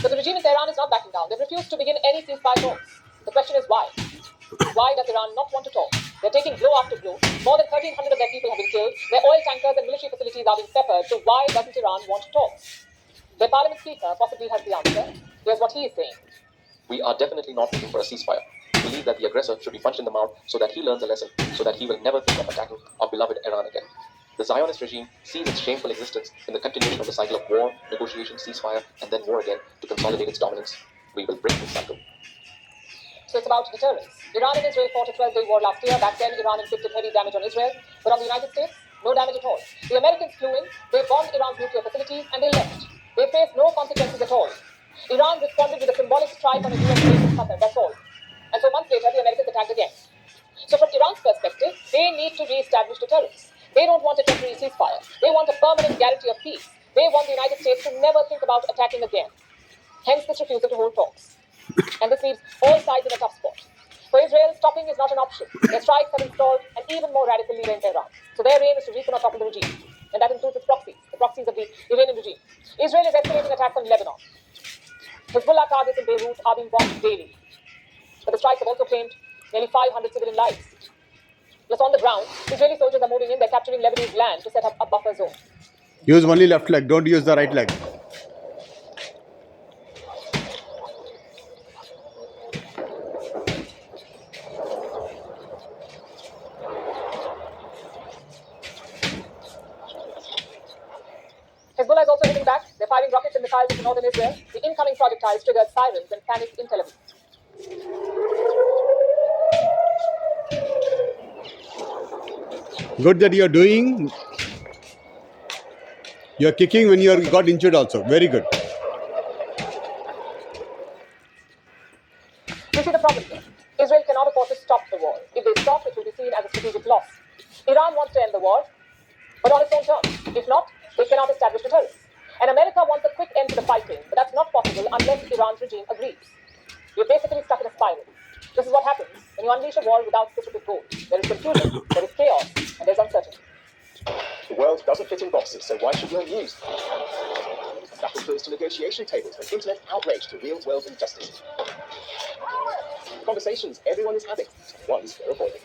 But the regime in Tehran is not backing down. They've refused to begin any ceasefire talks. The question is why? Why does Iran not want to talk? They're taking blow after blow. More than 1,300 of their people have been killed. Their oil tankers and military facilities are being peppered. So why doesn't Iran want to talk? Their parliament speaker possibly has the answer. Here's what he is saying. We are definitely not looking for a ceasefire. We believe that the aggressor should be punched in the mouth so that he learns a lesson, so that he will never think of attacking our beloved Iran again. The Zionist regime sees its shameful existence in the continuation of the cycle of war, negotiation, ceasefire, and then war again to consolidate its dominance. We will break this cycle. So it's about deterrence. Iran and Israel fought a 12-day war last year. Back then, Iran inflicted heavy damage on Israel. But on the United States, no damage at all. The Americans flew in, they bombed Iran's nuclear facilities, and they left. They faced no consequences at all. Iran responded with a symbolic strike on a US base in Qatar, that's all. And so months later, the Americans attacked again. So from Iran's perspective, they need to re-establish deterrence. They don't want a temporary ceasefire. They want a permanent guarantee of peace. They want the United States to never think about attacking again. Hence this refusal to hold talks. And this leaves all sides in a tough spot. For Israel, stopping is not an option. Their strikes have installed an even more radical leader in Tehran. So their aim is to weaken or topple the regime. And that includes its proxies, the proxies of the Iranian regime. Israel is escalating attacks on Lebanon. Hezbollah targets in Beirut are being bombed daily. But the strikes have also claimed nearly 500 civilian lives. Plus, on the ground, Israeli soldiers are moving in. They're capturing Lebanese land to set up a buffer zone. Use only left leg. Don't use the right leg. Hezbollah is also hitting back. They're firing rockets and missiles into northern Israel. The incoming projectiles triggered sirens and panic in Tel Aviv. Good that you're doing. You're kicking when you got injured also. Very good. You see the problem here. Israel cannot afford to stop the war. If they stop, it will be seen as a strategic loss. Iran wants to end the war, but on its own terms. If not, they cannot establish deterrence. And America wants a quick end to the fighting, but that's not possible unless Iran's regime agrees. You're basically stuck in a spiral. This is what happens when you unleash a war without specific goals. There is confusion, there is chaos, and there's uncertainty. The world doesn't fit in boxes, so why should you use? Battlefields to negotiation tables, from internet outrage to real-world injustice. Conversations everyone is having, ones they're avoiding.